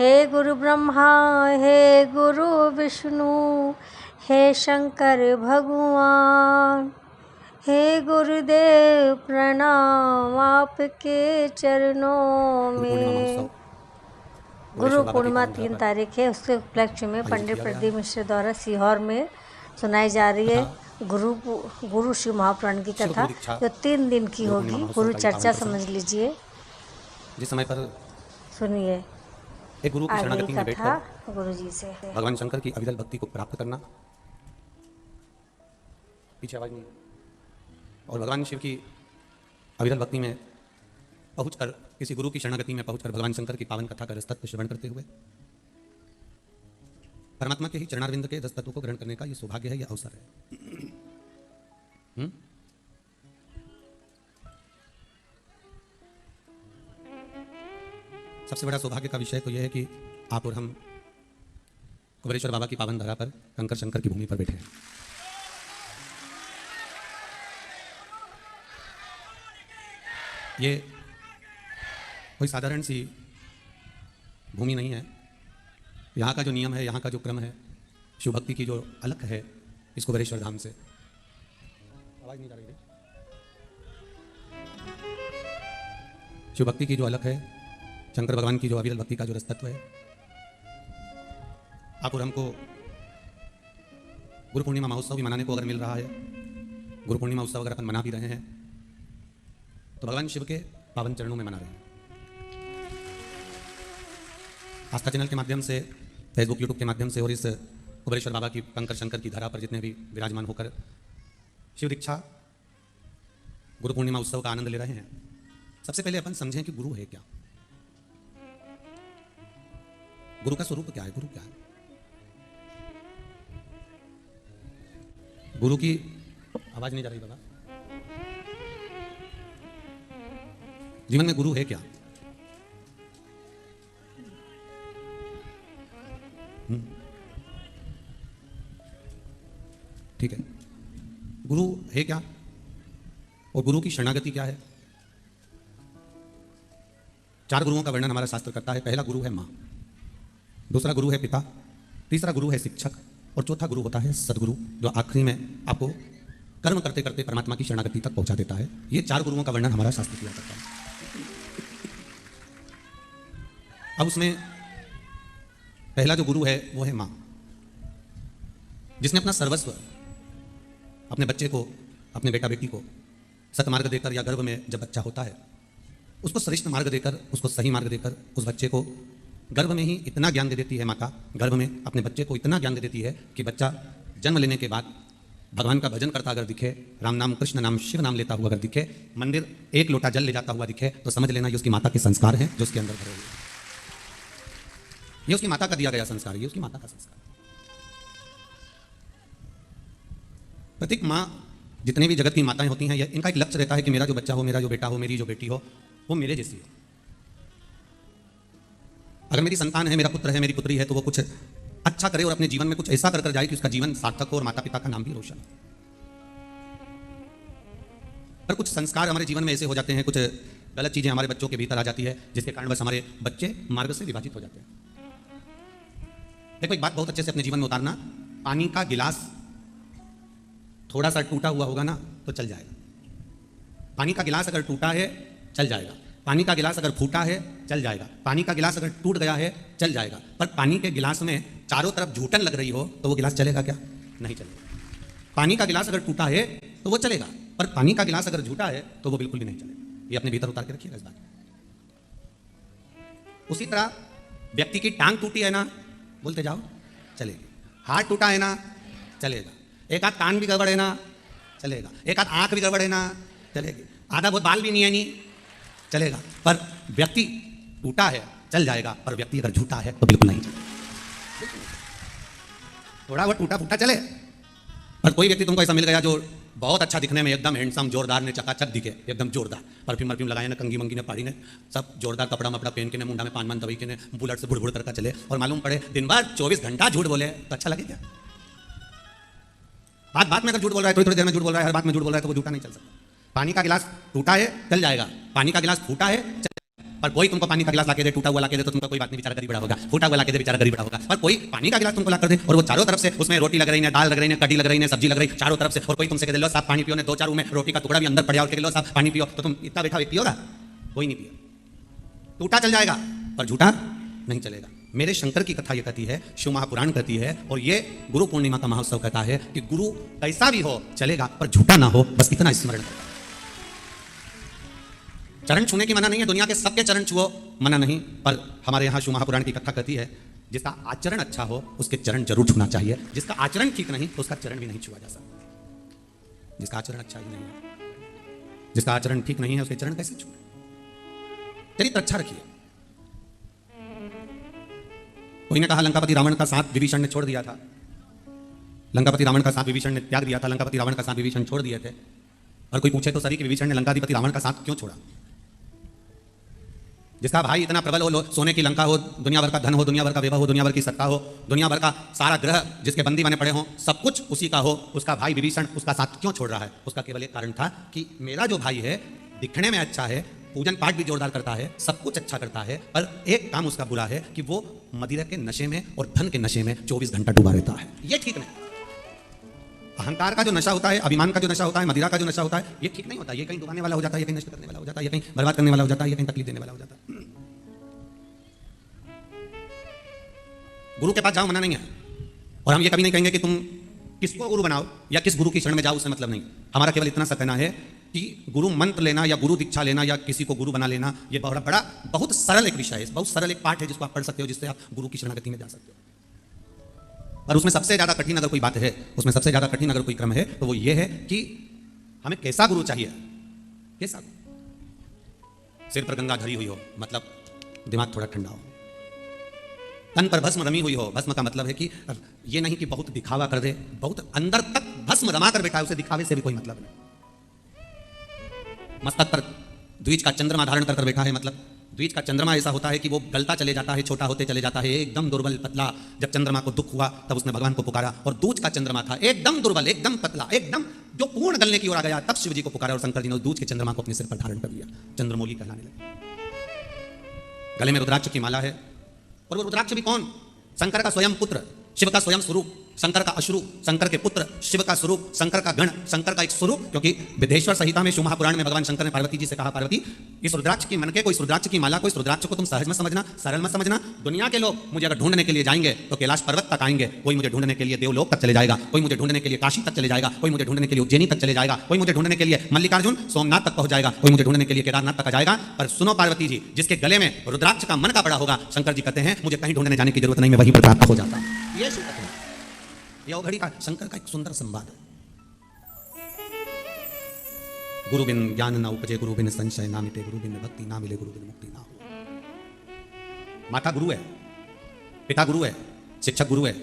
हे गुरु ब्रह्मा हे गुरु विष्णु हे शंकर भगवान, हे गुरुदेव प्रणाम आपके चरणों में। गुरु पूर्णिमा 3 तारीख है, उसके उपलक्ष्य में पंडित प्रदीप मिश्र द्वारा सीहोर में सुनाई जा रही है गुरु शिव महापुराण की कथा, जो 3 दिन की होगी। गुरु चर्चा समझ लीजिए, जिस समय पर सुनिए एक गुरु की शरणागति में बैठकर गुरु जी से भगवान शंकर की अविरल भक्ति को प्राप्त करना। पीछे आवाज नहीं। और भगवान शिव की अविरल भक्ति में पहुंचकर, किसी गुरु की शरणागति में पहुंचकर भगवान शंकर की पावन कथा का रसतत्व श्रवण करते हुए परमात्मा के ही चरणारविंद के रस तत्व को ग्रहण करने का यह सौभाग्य है, यह अवसर है। सबसे बड़ा सौभाग्य का विषय तो यह है कि आप और हम कुबेरेश्वर बाबा की पावन धरा पर, कंकर शंकर की भूमि पर बैठे हैं। ये कोई साधारण सी भूमि नहीं है। यहाँ का जो नियम है, यहाँ का जो क्रम है, शिव भक्ति की जो अलख है इस कुबेरेश्वर धाम से। आवाज नहीं जा रही है। शिव भक्ति की जो अलख है, शंकर भगवान की जो अविरल भक्ति का जो रस तत्व है, आप और हमको गुरु पूर्णिमा महोत्सव भी मनाने को अगर मिल रहा है, गुरु पूर्णिमा उत्सव अगर अपन मना भी रहे हैं, तो भगवान शिव के पावन चरणों में मना रहे हैं। आस्था चैनल के माध्यम से, फेसबुक यूट्यूब के माध्यम से और इस कुबेरेश्वर बाबा की कंकर शंकर की धरा पर जितने भी विराजमान होकर शिव दीक्षा गुरु पूर्णिमा उत्सव का आनंद ले रहे हैं, सबसे पहले अपन समझें कि गुरु है क्या, गुरु का स्वरूप क्या है, गुरु क्या है। गुरु की आवाज नहीं जा रही बाबा। जीवन में गुरु है क्या? ठीक है, गुरु है क्या और गुरु की शरणागति क्या है। 4 गुरुओं का वर्णन हमारा शास्त्र करता है। पहला गुरु है मां, दूसरा गुरु है पिता, तीसरा गुरु है शिक्षक और चौथा गुरु होता है सदगुरु, जो आखिरी में आपको कर्म करते करते परमात्मा की शरणागति तक पहुंचा देता है। ये 4 गुरुओं का वर्णन हमारा शास्त्र किया करता है। अब उसमें पहला जो गुरु है वो है मां, जिसने अपना सर्वस्व अपने बच्चे को, अपने बेटा बेटी को सतमार्ग देकर, या गर्भ में जब बच्चा होता है उसको श्रेष्ठ मार्ग देकर, उसको सही मार्ग देकर, उस बच्चे को गर्भ में ही इतना ज्ञान दे देती है माता, गर्भ में अपने बच्चे को इतना ज्ञान दे देती है कि बच्चा जन्म लेने के बाद भगवान का भजन करता अगर दिखे, राम नाम, कृष्ण नाम, शिव नाम लेता हुआ अगर दिखे, मंदिर 1 लोटा जल ले जाता हुआ दिखे, तो समझ लेना ये उसकी माता के संस्कार हैं जो उसके अंदर भरे हुए। ये उसकी माता का दिया गया संस्कार, ये उसकी माता का संस्कार। प्रत्येक माँ, जितने भी जगत की माताएं होती हैं, इनका एक लक्ष्य रहता है कि मेरा जो बच्चा हो, मेरा जो बेटा हो, मेरी जो बेटी हो, वो मेरे जैसी हो। अगर मेरी संतान है, मेरा पुत्र है, मेरी पुत्री है, तो वो कुछ अच्छा करे और अपने जीवन में कुछ ऐसा कर जाए कि उसका जीवन सार्थक हो और माता पिता का नाम भी रोशन हो। पर कुछ संस्कार हमारे जीवन में ऐसे हो जाते हैं, कुछ गलत चीजें हमारे बच्चों के भीतर आ जाती है, जिसके कारण बस हमारे बच्चे मार्ग से विभाजित हो जाते हैं। देखो, एक बात बहुत अच्छे से अपने जीवन में उतारना, पानी का गिलास थोड़ा सा टूटा हुआ होगा ना तो चल जाएगा। पानी का गिलास अगर टूटा है चल जाएगा, पानी का गिलास अगर फूटा है चल जाएगा, पानी का गिलास अगर टूट गया है चल जाएगा। पर पानी के गिलास में चारों तरफ घूटन लग रही हो तो वो गिलास चलेगा क्या? नहीं चलेगा। पानी का गिलास अगर टूटा है तो वो चलेगा, पर पानी का गिलास अगर झूठा है तो वो बिल्कुल भी नहीं चलेगा। ये अपने भीतर उतार के रखिएगा इस बात। उसी तरह व्यक्ति की टांग टूटी है ना, बोलते जाओ, चलेगी। हाथ टूटा है ना, चलेगा। एक आध कान भी गड़बड़ है ना, चलेगा। एक आध आंख भी गड़बड़ है ना, चलेगी। आधा बहुत बाल भी नहीं है नहीं, चलेगा। पर व्यक्ति टूटा है चल जाएगा, पर व्यक्ति अगर झूठा है तो बिल्कुल नहीं चलेगा। थोड़ा बहुत टूटा फूटा चले, पर कोई व्यक्ति तुमको ऐसा मिल गया जो बहुत अच्छा दिखने में एकदम हैंडसम, जोरदार ने, चकाचक दिखे, एकदम जोरदार, परफ्यूम लगाए ना, कंगी मंगी ने, पाड़ी ने, सब जोरदार कपड़ा मपड़ा पहन के ने, मुंडा में पान मान दवाई के ने, बुलेट से बुड़ करके चले, और मालूम पड़े दिन भर 24 घंटा झूठ बोले, तो अच्छा लगे क्या? बात में अगर झूठ बोल रहा है, थोड़ी देर में झूठ बोल रहा है, हर बात में झूठ बोल रहा है, तो वो झूठा नहीं चल सकता। पानी का गिलास टूटा है चल जाएगा, पानी का गिलास फूटा है चल जाएगा। पर कोई तुमको पानी का गिलास लाके दे, टूटा हुआ लाके दे, तो तुमको कोई बात नहीं, बेचारा गरीब बड़ा होगा, फूटा हुआ लाके दे, बेचारा गरीब बड़ा होगा। पर कोई पानी का गिलास तुमको लाकर दे और वो चारों तरफ से उसमें रोटी लग रही है, दाल लग रही है, कड़ी लग रही है, सब्जी लग रही है चारों तरफ से, और कोई तुमसे कह दे लो साहब पानी पियो, ने 2-4 में रोटी का टुकड़ा भी अंदर पड़ा और कह लो साहब पानी पियो, तो तुम इतना बैठा पियोगा? कोई नहीं पियो। टूटा चल जाएगा पर झूठा नहीं चलेगा। मेरे शंकर की कथा ये कहती है, शिव महापुराण कहती है, और ये गुरु पूर्णिमा का महोत्सव कहता है कि गुरु कैसा भी हो चलेगा पर झूठा ना हो, बस इतना स्मरण करो। चरण छूने की मना नहीं है, दुनिया के सबके चरण छुओ, मना नहीं, पर हमारे यहाँ शिव महापुराण की कथा कहती है जिसका आचरण अच्छा हो उसके चरण जरूर छूना चाहिए, जिसका आचरण ठीक नहीं तो उसका चरण भी नहीं छुआ जा सकता। जिसका आचरण अच्छा ही नहीं है, जिसका आचरण ठीक नहीं है उसके चरण कैसे छूए? चरित्र अच्छा रखिए। कोई ने कहा लंकापति रावण का साथ विभीषण ने छोड़ दिया था, लंकापति रावण का साथ विभीषण ने त्याग दिया था, लंकापति रावण का साथ विभीषण छोड़ दिए थे। और कोई पूछे तो सरी कि विभीषण ने लंकाधिपति रावण का साथ क्यों छोड़ा? जिसका भाई इतना प्रबल हो, सोने की लंका हो, दुनिया भर का धन हो, दुनिया भर का वैभव हो, दुनिया भर की सत्ता हो, दुनिया भर का सारा ग्रह जिसके बंदी बने पड़े हों, सब कुछ उसी का हो, उसका भाई विभीषण उसका साथ क्यों छोड़ रहा है? उसका केवल एक कारण था कि मेरा जो भाई है दिखने में अच्छा है, पूजन पाठ भी जोरदार करता है, सब कुछ अच्छा करता है, पर एक काम उसका बुरा है कि वो मदिरा के नशे में और धन के नशे में 24 घंटा डूबा रहता है। ये ठीक नहीं। अहंकार का जो नशा होता है, अभिमान का जो नशा होता है, मदिरा का जो नशा होता है, ये ठीक नहीं होता। ये कहीं डुबाने वाला हो जाता है, ये कहीं नष्ट करने वाला हो जाता है, ये कहीं बर्बाद करने वाला हो जाता है, ये कहीं तकलीफ देने वाला हो जाता है। गुरु के पास जाओ मना नहीं है, और हम ये कभी नहीं कहेंगे कि तुम किसको गुरु बनाओ या किस गुरु की शरण में जाओ, उससे मतलब नहीं। हमारा केवल इतना सा कहना है कि गुरु मंत्र लेना या गुरु दीक्षा लेना या किसी को गुरु बना लेना, ये बहुत सरल एक विषय है, बहुत सरल एक पाठ है जिसको आप पढ़ सकते हो, जिससे आप गुरु की शरणागति में जा सकते हो। पर उसमें सबसे ज्यादा कठिन अगर कोई बात है, उसमें सबसे ज्यादा कठिन अगर कोई क्रम है तो वो ये है कि हमें कैसा गुरु चाहिए। कैसा? सिर पर गंगा धरी हुई हो, मतलब दिमाग थोड़ा ठंडा हो, तन पर भस्म रमी हुई हो। भस्म का मतलब है कि ये नहीं कि बहुत दिखावा कर दे, बहुत अंदर तक भस्म रमा कर बैठा है, उसे दिखावे से भी कोई मतलब नहीं। मस्तक पर द्विज का चंद्रमा धारण कर बैठा है, मतलब द्विज का चंद्रमा ऐसा होता है कि वो गलता चले जाता है, छोटा होते चले जाता है, एकदम दुर्बल पतला। जब चंद्रमा को दुख हुआ तब उसने भगवान को पुकारा, और दूज का चंद्रमा था एकदम दुर्बल, एकदम पतला, एकदम जो पूर्ण गलने की ओर आ गया, तब शिव जी को पुकारा और शंकर जी ने दूज के चंद्रमा को अपने सिर पर धारण कर लिया, चंद्रमौली कहलाने लगे। गले में रुद्राक्ष की माला है, और वो रुद्राक्ष भी कौन? शंकर का स्वयं पुत्र, शिव का स्वयं स्वरूप, शंकर का अश्रु, शंकर के पुत्र, शिव का स्वरूप, शंकर का गण, शंकर का एक स्वरूप। क्योंकि विदेश्वर संहिता में शिव महापुराण में भगवान शंकर ने पार्वती जी से कहा, पार्वती इस रुद्राक्ष की मन के, कोई रुद्राक्ष की माला, कोई रुद्राक्ष को तुम सहज मत समझना, सरल मत समझना। दुनिया के लोग मुझे अगर ढूंढने के लिए जाएंगे तो कैलाश पर्वत तक आएंगे, कोई मुझे ढूंढने के लिए देवलोक तक चले जाएगा, कोई मुझे ढूंढने के लिए काशी तक चले जाएगा, कोई मुझे ढूंढने के लिए उज्जैनी तक चले जाएगा, कोई मुझे ढूंढने के लिए मल्लिकार्जुन सोमनाथ तक पहुंच जाएगा, कोई मुझे ढूंढने के लिए केदारनाथ तक जाएगा। पर सुनो पार्वती जी, जिसके गले में रुद्राक्ष का मन का पड़ा होगा, शंकर जी कहते हैं मुझे कहीं ढूंढने जाने की जरूरत नहीं, मैं वहीं पर प्राप्त हो जाता। ये यह घड़ी का शंकर का एक सुंदर संवाद है। गुरु बिन ज्ञान ना उपजे, गुरु बिन संशय ना मिटे, गुरु बिन भक्ति ना मिले, गुरु बिन मुक्ति ना हो। माता गुरु है, पिता गुरु है, शिक्षक गुरु है,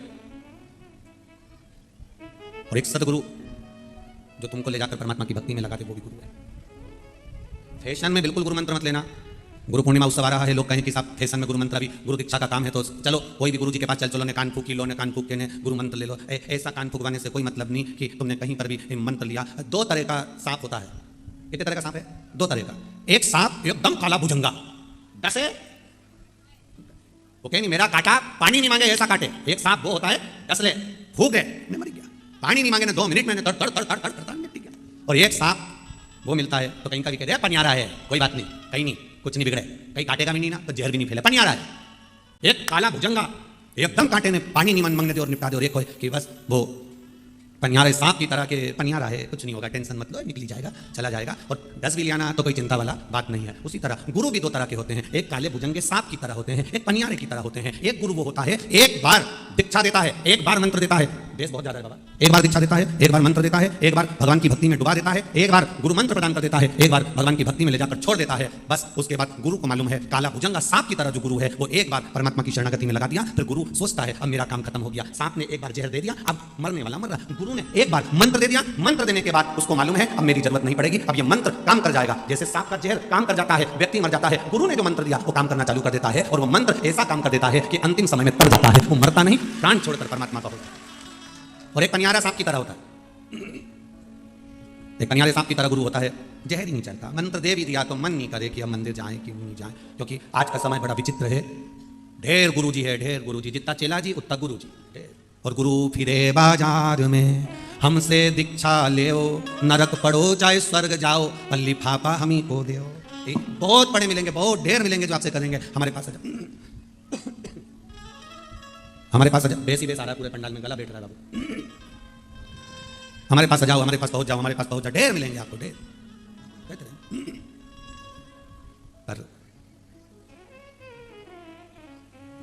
और एक सदगुरु जो तुमको ले जाकर परमात्मा की भक्ति में लगाते, वो भी गुरु है। फैशन में बिल्कुल गुरु मंत्र मत लेना। गुरु पूर्णिमा उत्सव आ रहा है, लोग कहें कि साहब फैशन में गुरु मंत्र, अभी गुरु दीक्षा का काम है तो चलो कोई भी गुरु जी के पास चलो, ने कान फूकी लो, ने कान फूक के ने गुरु मंत्र ले लो। ऐसा कान फूकवाने से कोई मतलब नहीं कि तुमने कहीं पर भी मंत्र लिया। 2 तरह का सांप होता है। कितने तरह का सांप है? 2 तरह का। एक सांप एकदम काला भुजंगा, डसे, वो कहीं मेरा काटा पानी नहीं मांगे ऐसा काटे। एक सांप वो होता है डस ले, फूक गए, मैं मर गया, पानी नहीं मांगे ना 2 मिनट में तड़ तड़ तड़ तड़ तड़ तड़ मिट गया। और एक सांप वो मिलता है तो कहीं का भी कह दे पनियारा है, कोई बात नहीं, कहीं नहीं, कुछ नहीं बिगड़े, कहीं काटेगा भी नहीं ना, तो जहर भी नहीं फैले, पनियारा है। एक काला भुजंगा एकदम कांटे ने पानी नहीं मांगने दे और निपटा दे, और एक हो कि बस वो पनियारे सांप की तरह के पनियारा है, कुछ नहीं होगा, टेंशन मत लो, निकली जाएगा, चला जाएगा, और 10 भी लियाना तो कोई चिंता वाला बात नहीं है। उसी तरह गुरु भी 2 तरह के होते हैं, एक काले भुजंगे सांप की तरह होते हैं, एक पनियारे की तरह होते हैं। एक गुरु वो होता है एक बार दीक्षा देता है, एक बार मंत्र देता है, देश बहुत ज्यादा है बाबा, एक बार दीक्षा देता है, एक बार मंत्र देता है, एक बार भगवान की भक्ति में डुबा देता है, एक बार गुरु मंत्र प्रदान कर देता है, एक बार भगवान की भक्ति में ले जाकर छोड़ देता है। बस उसके बाद गुरु को मालूम है काला भुजंगा सांप की तरह जो गुरु है वो एक बार परमात्मा की शरणागति में लगा दिया, फिर गुरु सोचता है अब मेरा काम खत्म हो गया। सांप ने एक बार जहर दे दिया, अब मरने वाला मर रहा। गुरु ने एक बार मंत्र दे दिया, मंत्र देने के बाद उसको मालूम है अब मेरी जरूरत नहीं पड़ेगी, अब ये मंत्र काम कर जाएगा। जैसे सांप का जहर काम कर जाता है, व्यक्ति मर जाता है, गुरु ने जो मंत्र दिया वो काम करना चालू कर देता है, और वो मंत्र ऐसा काम कर देता है कि अंतिम समय में तर जाता है, वो मरता नहीं, प्राण छोड़कर परमात्मा का होता है। और एक पनियारा सांप की तरह होता है, एक कन्यारे सांप की तरह गुरु होता है, जहर ही नहीं चलता, मंत्र दे भी दिया तो मन नहीं करे कि अब मंदिर जाएं कि नहीं जाएं, क्योंकि आज का समय बड़ा विचित्र है। ढेर गुरुजी है, ढेर गुरुजी, जितना चेला जी उतना गुरुजी ढेर। और गुरु फिरे बाजार में, हमसे दीक्षा लेओ, नरक पढ़ो चाहे स्वर्ग जाओ, पल्ली फापा हम ही को देओ। बहुत बड़े मिलेंगे, बहुत ढेर मिलेंगे जो आपसे करेंगे हमारे पास हमारे पास बेस ही बेस आ रहा है पूरे पंडाल में, गला बैठ रहा है बाबू। हमारे पास जाओ, हमारे पास पहुंच जाओ, हमारे पास पहुंच जाओ, ढेर मिलेंगे आपको, ढेर। पर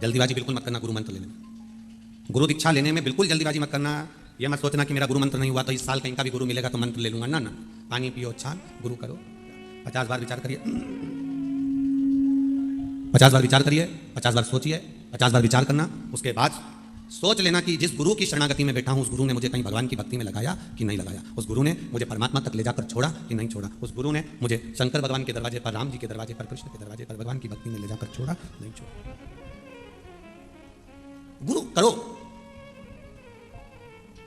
जल्दीबाजी बिल्कुल मत करना गुरु मंत्र लेने में, गुरु दीक्षा लेने में बिल्कुल जल्दीबाजी मत करना। यह मत सोचना कि मेरा गुरु मंत्र नहीं हुआ तो इस साल कहीं का भी गुरु मिलेगा तो मंत्र ले लूंगा, ना ना। पानी पियो, छान गुरु करो, 50 बार विचार करिए, 50 बार विचार करिए, 50 बार सोचिए, 50 बार विचार करना। उसके बाद सोच लेना कि जिस गुरु की शरणागति में बैठा हूं उस गुरु ने मुझे कहीं भगवान की भक्ति में लगाया कि नहीं लगाया, उस गुरु ने मुझे परमात्मा तक ले जाकर छोड़ा कि नहीं छोड़ा, उस गुरु ने मुझे शंकर भगवान के दरवाजे पर, राम जी के दरवाजे पर, कृष्ण के दरवाजे पर भगवान की भक्ति में ले जाकर छोड़ा नहीं छोड़ा। गुरु करो।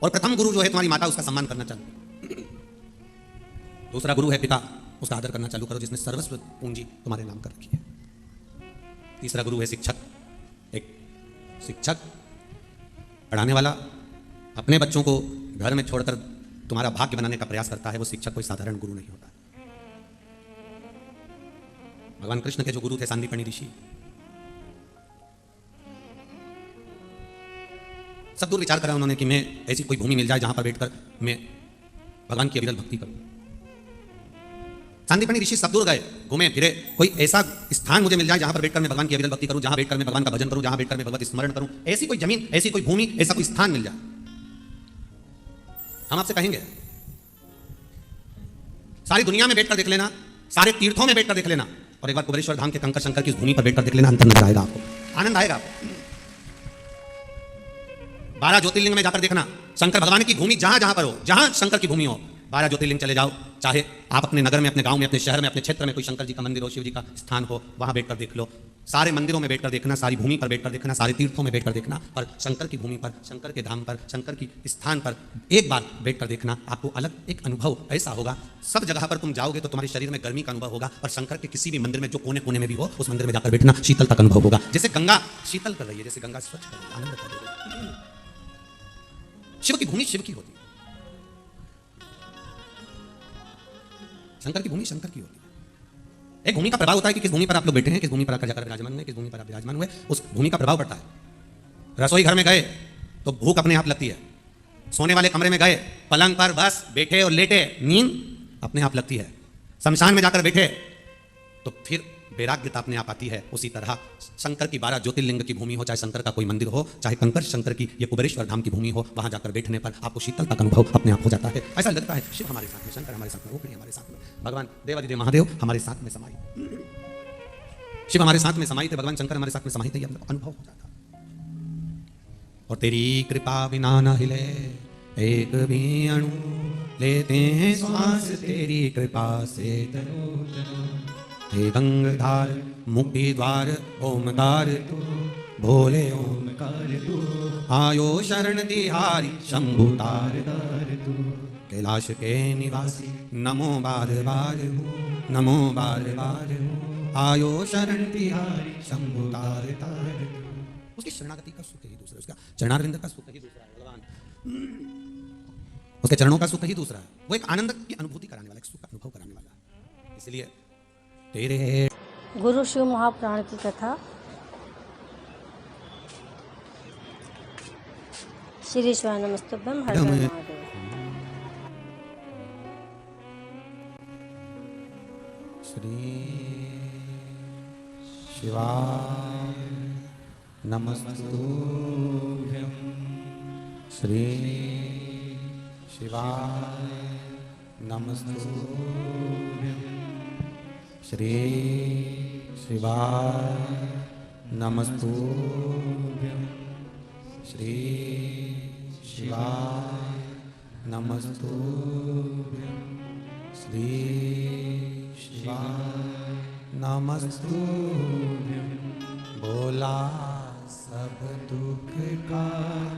और प्रथम गुरु जो है तुम्हारी माता, उसका सम्मान करना चालू। दूसरा गुरु है पिता, उसका आदर करना चालू करो, जिसने सर्वस्व पूंजी तुम्हारे नाम कर रखी है। तीसरा गुरु है शिक्षक। एक शिक्षक, पढ़ाने वाला, अपने बच्चों को घर में छोड़कर तुम्हारा भाग्य बनाने का प्रयास करता है, वो शिक्षक कोई साधारण गुरु नहीं होता। भगवान कृष्ण के जो गुरु थे सांदीपनि ऋषि, सब दूर विचार करा उन्होंने कि मैं ऐसी कोई भूमि मिल जाए जहां पर बैठकर मैं भगवान की अविरल भक्ति करूं। सांदीपनि ऋषि सब दूर गए, घूमे फिरे, कोई ऐसा स्थान मुझे मिल जाए जहां पर बैठकर मैं भगवान की अविरल भक्ति करूं, जहां बैठकर मैं भगवान का भजन करूं, जहां बैठकर मैं भगवत स्मरण करूं, ऐसी कोई जमीन, ऐसी कोई भूमि, ऐसा कोई स्थान मिल जाए। हम आपसे कहेंगे सारी दुनिया में बैठकर देख लेना, सारे तीर्थों में बैठकर देख लेना, और एक बार कुबेरेश्वर धाम के कंकर शंकर की उस भूमि पर बैठकर देख लेना, अंतर नजर आएगा आपको, आनंद आएगा आपको। 12 ज्योतिर्लिंग में जाकर देखना, शंकर भगवान की भूमि जहां जहां पर हो, जहां शंकर की भूमि हो, 12 ज्योतिर्लिंग चले जाओ, चाहे आप अपने नगर में, अपने गांव में, अपने शहर में, अपने क्षेत्र में कोई शंकर जी का मंदिर हो, शिव जी का स्थान हो, वहां बैठकर देख लो। सारे मंदिरों में बैठकर देखना, सारी भूमि पर बैठकर देखना, सारे तीर्थों में बैठकर देखना, और शंकर की भूमि पर, शंकर के धाम पर, शंकर की स्थान पर एक बार बैठकर देखना। आपको अलग एक अनुभव ऐसा होगा, सब जगह पर तुम जाओगे तो तुम्हारे शरीर में गर्मी का अनुभव होगा, और शंकर के किसी भी मंदिर में जो कोने कोने में भी हो, उस मंदिर में जाकर बैठना, शीतलता का अनुभव होगा। जैसे गंगा शीतल कर रही है, जैसे गंगा स्वच्छ कर रही है, आनंद कर रही है। शिव की भूमि शिव की होती है, शंकर की भूमि शंकर की होती है। एक भूमि का प्रभाव होता है कि किस भूमि पर आप लोग बैठे हैं, किस भूमि पर आकर जाकर विराजमान हुए, किस भूमि पर आप विराजमान हुए, उस भूमि का प्रभाव पड़ता है। रसोई घर में गए तो भूख अपने आप लगती है, सोने वाले कमरे में गए, पलंग पर बस बैठे और लेटे, नींद अपने आप लगती है। शमशान में जाकर बैठे तो फिर वैराग्यता अपने आप आती है। उसी तरह शंकर की 12 ज्योतिर्लिंग की भूमि हो, चाहे शंकर का कोई मंदिर हो, चाहे कंकर शंकर की ये कुबेरेश्वर धाम की भूमि हो, वहां जाकर बैठने पर आपको शीतलता का अनुभव अपने आप हो जाता है। ऐसा लगता है शिव हमारे साथ में, शंकर हमारे साथ में, ओकड़ी हमारे साथ में, भगवान देवादिदेव महादेव हमारे साथ में समाई, शिव हमारे साथ में समाई थे, भगवान शंकर हमारे साथ में समाई थे, ये अनुभव हो जाता। और तेरी कृपा बिना न हिले एक भी अणु, लेते हैं श्वास तेरी कृपा से तनु। हे गंगाधार मुक्ति द्वार ओमकार तू, भोले ओमकार तू, आयो शरण तिहारी शंभुतार तू। कैलाश के निवासी नमो बार बार, नमो बार बार, आयो शरण तिहारी शंभुतार तार। उसकी शरणागति का सुख ही दूसरा, उसका चरणारविंद का सुख ही दूसरा है भगवान, उसके चरणों का सुख ही दूसरा है। वो एक आनंद की अनुभूति कराने वाला, एक सुख का अनुभव कराने वाला। इसलिए तेरे गुरु शिव महापुराण की कथा। श्री शिवाय नमस्तुभ्यं हर हर महादेव। श्री शिवाय नमस्तुभ्यं, श्री शिवाय नमस्तुभ्यं, श्री शिवाय नमस्तुभ्यं, श्री शिवाय नमस्तुभ्यं, श्री शिवाय नमस्तुभ्यं। बोला सब दुख का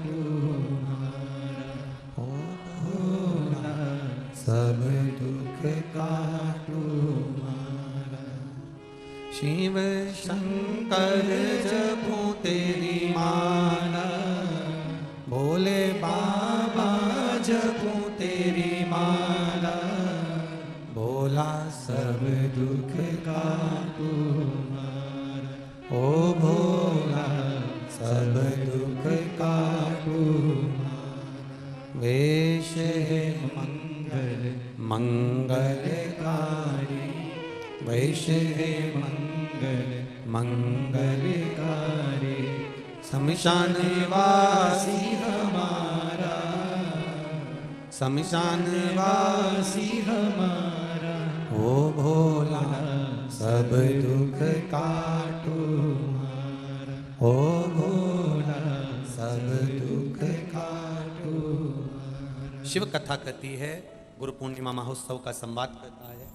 तुम्हारा, बोला सब शिव शंकर जपूं तेरी माला, भोले बाबा जपूं तेरी माला, भोला सब दुख का तुम्हारा, ओ भोला सब दुख का तुम्हारा। वेश है मंगल मंगलकारी, वेश है मंगल मंगलकारी, शमशान वासी हमारा, शमशान वासी हमारा, ओ भोला सब दुख काटो मारा, ओ भोला सब दुख काटो मारा। शिव कथा कहती है, गुरु पूर्णिमा महोत्सव का संवाद करता है।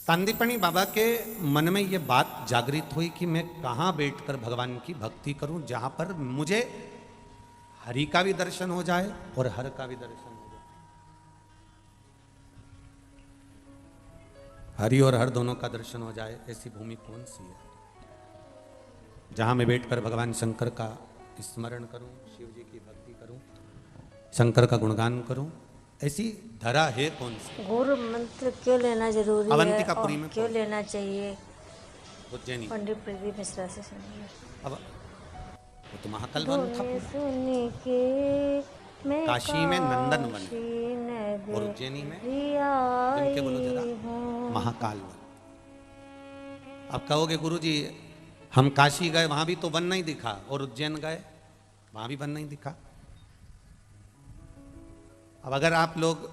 सांदीपनी बाबा के मन में ये बात जागृत हुई कि मैं कहाँ बैठकर भगवान की भक्ति करूं जहां पर मुझे हरि का भी दर्शन हो जाए और हर का भी दर्शन हो जाए। हरि और हर दोनों का दर्शन हो जाए, ऐसी भूमि कौन सी है जहां मैं बैठकर भगवान शंकर का स्मरण करूं, शिव जी की भक्ति करूं, शंकर का गुणगान करूं। ऐसी धरा है कौन सी? गुरु मंत्र क्यों लेना जरूरी है अवंतिकापुरी में क्यों लेना चाहिए? उज्जैनी। पंडित प्रदीप मिश्रा से सुनिए। अब वो तो महाकाल वन था। सुन के मैं काशी में नंदन वन और उज्जैनी में जिनके बोलो जरा महाकाल वन। अब कहोगे गुरुजी हम काशी गए वहां भी तो वन नहीं दिखा, और उज्जैन गए वहां भी वन नहीं दिखा। अब अगर आप लोग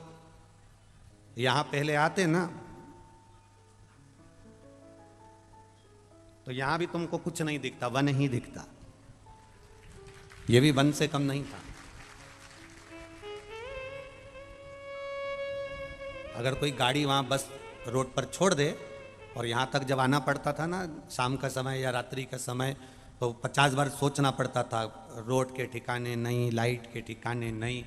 यहां पहले आते ना तो यहां भी तुमको कुछ नहीं दिखता, वन ही दिखता। ये भी वन से कम नहीं था। अगर कोई गाड़ी वहां बस रोड पर छोड़ दे और यहां तक जब आना पड़ता था ना शाम का समय या रात्रि का समय, तो 50 बार सोचना पड़ता था। रोड के ठिकाने नहीं, लाइट के ठिकाने नहीं,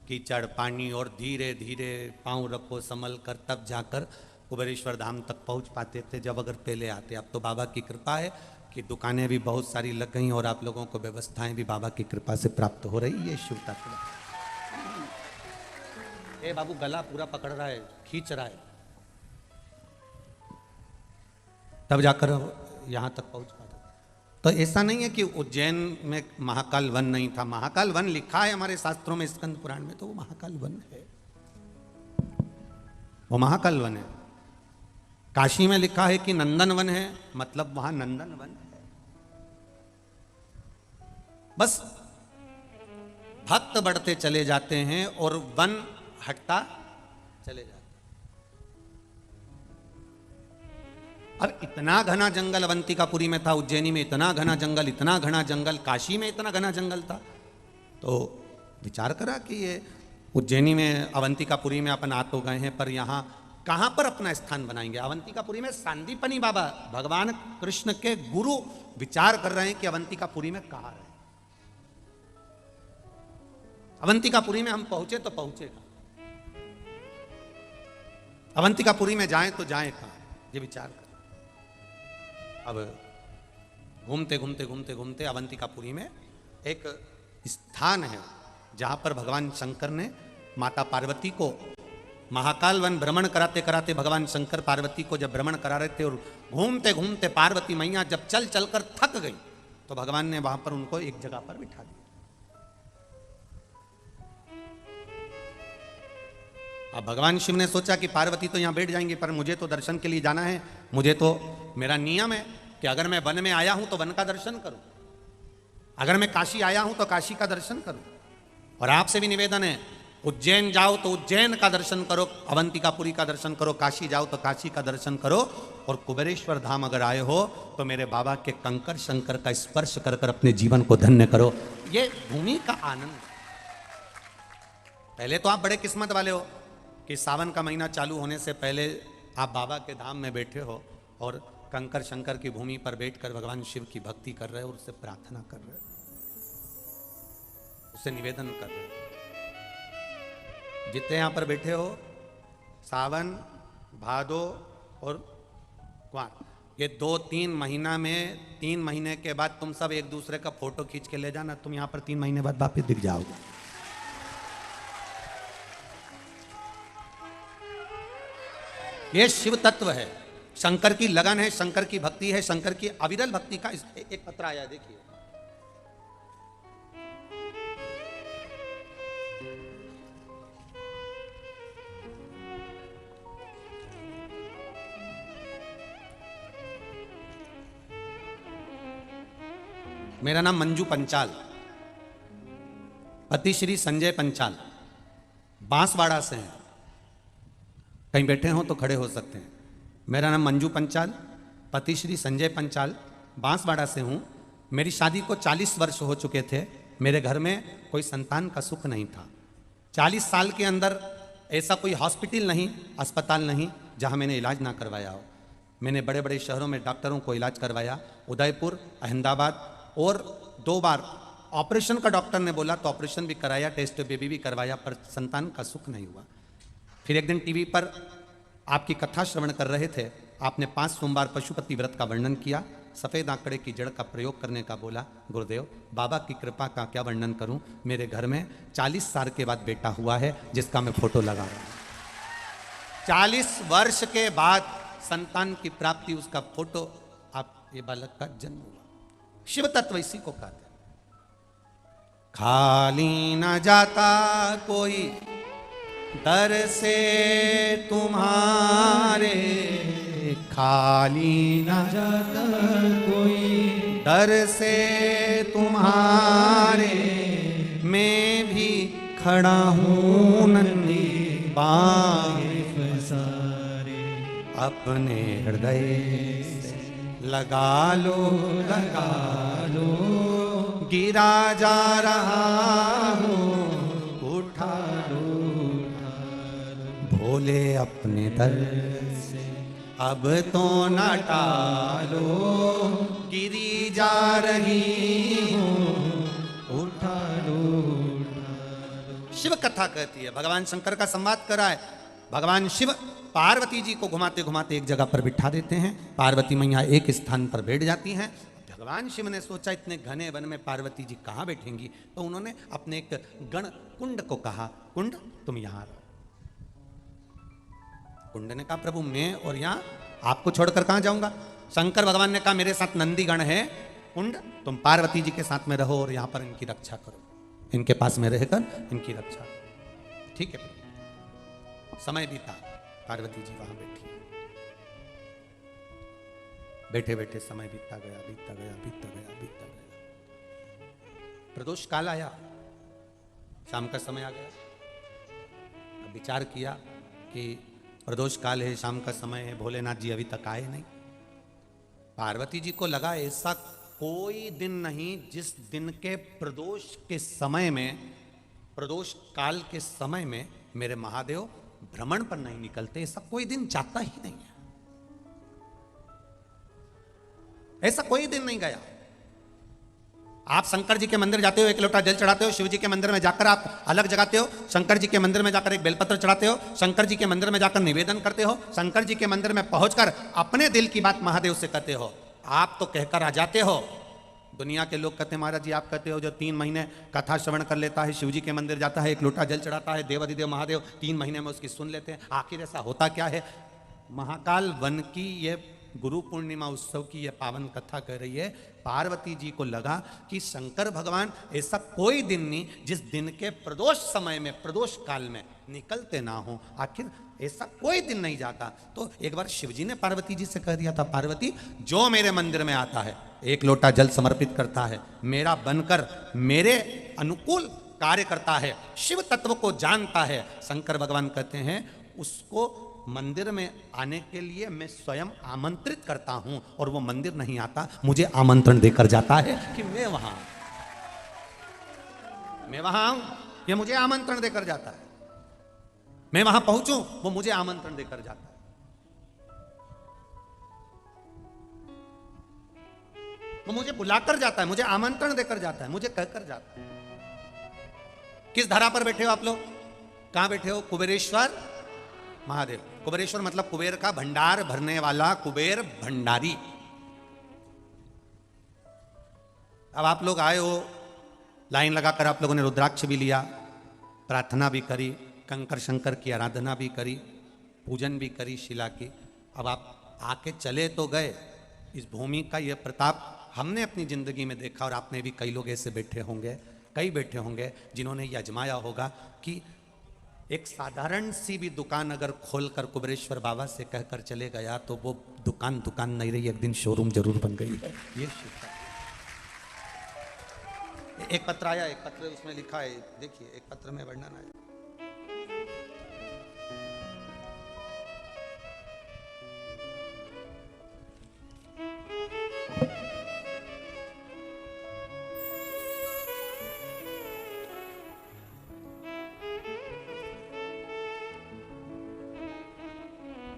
कीचड़ पानी, और धीरे धीरे पांव रखो संभल कर तब जाकर कुबेरेश्वर धाम तक पहुंच पाते थे जब अगर पहले आते। अब तो बाबा की कृपा है कि दुकानें भी बहुत सारी लग गई और आप लोगों को व्यवस्थाएं भी बाबा की कृपा से प्राप्त हो रही है। शिव तत्व ए बाबू गला पूरा पकड़ रहा है, खींच रहा है, तब जाकर यहां तक पहुंच पाते। तो ऐसा नहीं है कि उज्जैन में महाकाल वन नहीं था। महाकाल वन लिखा है हमारे शास्त्रों में, स्कंद पुराण में, तो वो महाकाल वन है, वो महाकाल वन है। काशी में लिखा है कि नंदन वन है, मतलब वहां नंदन वन है। बस भक्त बढ़ते चले जाते हैं और वन हटता चले जाता। अब इतना घना जंगल अवंतिकापुरी में था, उज्जैनी में इतना घना जंगल, इतना घना जंगल, काशी में इतना घना जंगल था। तो विचार करा कि ये उज्जैनी में अवंतिकापुरी में अपन आ तो गए हैं, पर यहाँ कहाँ पर अपना स्थान बनाएंगे? अवंतिकापुरी में सांदीपनी बाबा भगवान कृष्ण के गुरु विचार कर रहे हैं कि अवंतिकापुरी में कहाँ रहे। अवंतिकापुरी में हम पहुंचे तो पहुंचे कहाँ? अवंतिकापुरी में जाएं तो जाएं कहाँ? ये विचार कर। अब घूमते घूमते घूमते घूमते अवंतिकापुरी में एक स्थान है जहां पर भगवान शंकर ने माता पार्वती को महाकाल वन भ्रमण कराते कराते भगवान शंकर पार्वती को जब भ्रमण करा रहे थे और घूमते घूमते पार्वती मैया जब चल चलकर थक गई तो भगवान ने वहां पर उनको एक जगह पर बिठा दिया। अब भगवान शिव ने सोचा कि पार्वती तो यहां बैठ जाएंगे, पर मुझे तो दर्शन के लिए जाना है। मुझे तो मेरा नियम है कि अगर मैं वन में आया हूं तो वन का दर्शन करूं, अगर मैं काशी आया हूं तो काशी का दर्शन करूं। और आपसे भी निवेदन है, उज्जैन जाओ तो उज्जैन का दर्शन करो, अवंतिकापुरी का दर्शन करो, काशी जाओ तो काशी का दर्शन करो, और कुबेरेश्वर धाम अगर आए हो तो मेरे बाबा के कंकर शंकर का स्पर्श कर कर अपने जीवन को धन्य करो। ये भूमि का आनंद। पहले तो आप बड़े किस्मत वाले हो कि सावन का महीना चालू होने से पहले आप बाबा के धाम में बैठे हो और कंकर शंकर की भूमि पर बैठकर भगवान शिव की भक्ति कर रहे हो और उससे प्रार्थना कर रहे हो, उससे निवेदन कर रहे हो। जितने यहां पर बैठे हो, सावन, भादो और कुंवार। ये 2-3 महीना में 3 महीने के बाद तुम सब एक दूसरे का फोटो खींच के ले जाना, तुम यहां पर 3 महीने बाद वापिस दिख जाओगे। ये शिव तत्व है, शंकर की लगन है, शंकर की भक्ति है, शंकर की अविरल भक्ति का एक पत्र आया, देखिए। मेरा नाम मंजू पंचाल, पति श्री संजय पंचाल, बांसवाड़ा से हैं। कहीं बैठे हो तो खड़े हो सकते हैं। मेरा नाम मंजू पंचाल, पति श्री संजय पंचाल, बांसवाड़ा से हूँ। मेरी शादी को 40 वर्ष हो चुके थे। मेरे घर में कोई संतान का सुख नहीं था। 40 साल के अंदर ऐसा कोई हॉस्पिटल नहीं, अस्पताल नहीं जहाँ मैंने इलाज ना करवाया हो। मैंने बड़े बड़े शहरों में डॉक्टरों को इलाज करवाया, उदयपुर, अहमदाबाद, और 2 बार ऑपरेशन का डॉक्टर ने बोला तो ऑपरेशन भी कराया, टेस्ट बेबी भी करवाया, पर संतान का सुख नहीं हुआ। फिर एक दिन टीवी पर आपकी कथा श्रवण कर रहे थे, आपने 5 सोमवार पशुपति व्रत का वर्णन किया, सफ़ेद आंकड़े की जड़ का प्रयोग करने का बोला। गुरुदेव, बाबा की कृपा का क्या वर्णन करूं, मेरे घर में 40 साल के बाद बेटा हुआ है, जिसका मैं फोटो लगा रहा हूं। 40 वर्ष के बाद संतान की प्राप्ति, उसका फोटो, आप ये बालक का जन्म हुआ। शिव तत्व इसी को कहते हैं। खाली न जाता कोई दर से तुम्हारे, खाली न जाता कोई दर से तुम्हारे, मैं भी खड़ा हूँ नन्ही बांह पसारे, अपने हृदय से लगा लो गिरा जा रहा हो, उठा लो भोले अपने दर से, अब तो न टालो, गिरी जा रही हो, उठा लो। शिव कथा कहती है, भगवान शंकर का संवाद करा है। भगवान शिव पार्वती जी को घुमाते घुमाते एक जगह पर बिठा देते हैं। पार्वती मैया एक स्थान पर बैठ जाती हैं। भगवान शिव ने सोचा इतने घने वन में पार्वती जी कहाँ बैठेंगी, तो उन्होंने अपने एक गण कुंड को कहा, कुंड तुम यहाँ रहो। कुंड ने कहा, प्रभु मैं और यहाँ आपको छोड़कर कहाँ जाऊंगा। शंकर भगवान ने कहा, मेरे साथ नंदी गण है, कुंड तुम पार्वती जी के साथ में रहो और यहाँ पर इनकी रक्षा करो, इनके पास में रहकर इनकी रक्षा करो। ठीक है। समय बीता, पार्वती जी वहां बैठी, बैठे बैठे समय बीतता गया, बीतता गया, बीतता गया, बीतता गया। प्रदोष काल आया, शाम का समय आ गया। अब विचार किया कि प्रदोष काल है, शाम का समय है, भोलेनाथ जी अभी तक आए नहीं। पार्वती जी को लगा ऐसा कोई दिन नहीं जिस दिन के प्रदोष के समय में, प्रदोष काल के समय में मेरे महादेव भ्रमण पर नहीं निकलते। ऐसा कोई दिन जाता ही नहीं है, ऐसा कोई दिन नहीं गया। आप शंकर जी के मंदिर जाते हो, एक लोटा जल चढ़ाते हो, शिव जी के मंदिर में जाकर आप अलग जगाते हो, शंकर जी के मंदिर में जाकर एक बेलपत्र चढ़ाते हो, शंकर जी के मंदिर में जाकर निवेदन करते हो, शंकर जी के मंदिर में पहुंचकर अपने दिल की बात महादेव से कहते हो। आप तो कहकर आ जाते हो। दुनिया के लोग कहते हैं, महाराज जी आप कहते हो जो 3 महीने कथा श्रवण कर लेता है, शिव जी के मंदिर जाता है, एक लोटा जल चढ़ाता है, देवाधिदेव महादेव 3 महीने में उसकी सुन लेते हैं। आखिर ऐसा होता क्या है। महाकाल वन की ये गुरु पूर्णिमा उत्सव की यह पावन कथा कह रही है, पार्वती जी को लगा कि शंकर भगवान ऐसा कोई दिन नहीं जिस दिन के प्रदोष समय में, प्रदोष काल में निकलते ना हो। आखिर ऐसा कोई दिन नहीं जाता। तो एक बार शिवजी ने पार्वती जी से कह दिया था, पार्वती जो मेरे मंदिर में आता है, एक लोटा जल समर्पित करता है, मेरा बनकर मेरे अनुकूल कार्य करता है, शिव तत्व को जानता है, शंकर भगवान कहते हैं उसको मंदिर में आने के लिए मैं स्वयं आमंत्रित करता हूं, और वो मंदिर नहीं आता, मुझे आमंत्रण देकर जाता है कि मैं वहां आऊं, ये मुझे आमंत्रण देकर जाता है। मैं वहां पहुंचूं, वो मुझे आमंत्रण देकर जाता है। वो मुझे बुलाकर जाता है, मुझे आमंत्रण देकर जाता है, मुझे कहकर जाता है। किस धरा पर बैठे हो आप लोग? कहां बैठे हो? कुबेरेश्वर महादेव। कुबेरेश्वर मतलब कुबेर का भंडार भरने वाला कुबेर भंडारी। अब आप लोग आए हो, लाइन लगाकर आप लोगों ने रुद्राक्ष भी लिया, प्रार्थना भी करी, कंकर शंकर की आराधना भी करी, पूजन भी करी शिला की। अब आप आके चले तो गए। इस भूमि का यह प्रताप हमने अपनी जिंदगी में देखा, और आपने भी कई लोग ऐसे बैठे होंगे, कई बैठे होंगे जिन्होंने ये आजमाया होगा कि एक साधारण सी भी दुकान अगर खोलकर कुबेरेश्वर बाबा से कहकर चले गया तो वो दुकान दुकान नहीं रही, एक दिन शोरूम जरूर बन गई है। ये शिक्षा। एक पत्र आया, एक पत्र उसमें लिखा है, देखिए एक पत्र में वर्णन है।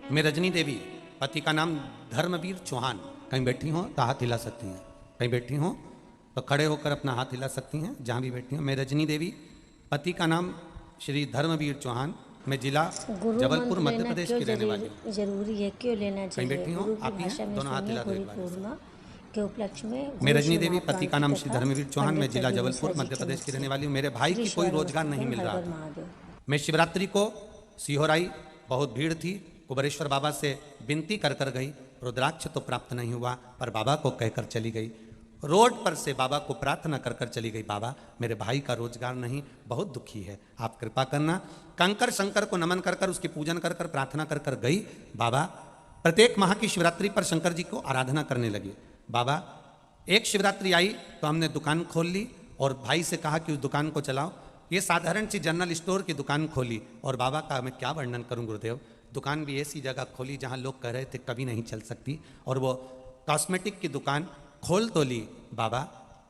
मैं रजनी देवी, पति का नाम धर्मवीर चौहान। कहीं बैठी हो तो हाथ हिला सकती हैं, कहीं बैठी हो तो खड़े होकर अपना हाथ हिला सकती हैं, जहाँ भी बैठी हो। मैं रजनी देवी, पति का नाम श्री धर्मवीर चौहान, मैं जिला जबलपुर मध्य प्रदेश की रहने वाली हूँ। जरूरी है, क्यों लेना चाहिए? बैठी हो गुरु की आप ही भाषा में दोनों हाथ सुनिए हिला दो गुरु एक बार। पूर्णिमा के उपलक्ष्य में मैं रजनी गुरु देवी, शिव पति का नाम श्री तथा धर्मवीर चौहान, मैं पंडित जिला रघुवीर जबलपुर जी मध्य के प्रदेश मुख की से। रहने वाली हूँ। मेरे भाई की कोई रोजगार नहीं मिल रहा हर था। महादेव। मैं शिवरात्रि को सीहोर आई, बहुत भीड़ थी, कुबेरेश्वर बाबा से विनती कर कर गई, रुद्राक्ष तो प्राप्त नहीं हुआ, पर बाबा को कहकर चली गई। रोड पर से बाबा को प्रार्थना कर कर चली गई, बाबा मेरे भाई का रोजगार नहीं, बहुत दुखी है, आप कृपा करना। कंकर शंकर को नमन कर कर, उसकी पूजन कर कर, प्रार्थना कर कर गई। बाबा प्रत्येक माह की शिवरात्रि पर शंकर जी को आराधना करने लगे। बाबा एक शिवरात्रि आई तो हमने दुकान खोल ली और भाई से कहा कि उस दुकान को चलाओ। ये साधारण सी जनरल स्टोर की दुकान खोली, और बाबा का मैं क्या वर्णन करूं गुरुदेव, दुकान भी ऐसी जगह खोली जहां लोग कह रहे थे कभी नहीं चल सकती, और वो कॉस्मेटिक की दुकान खोल तो ली। बाबा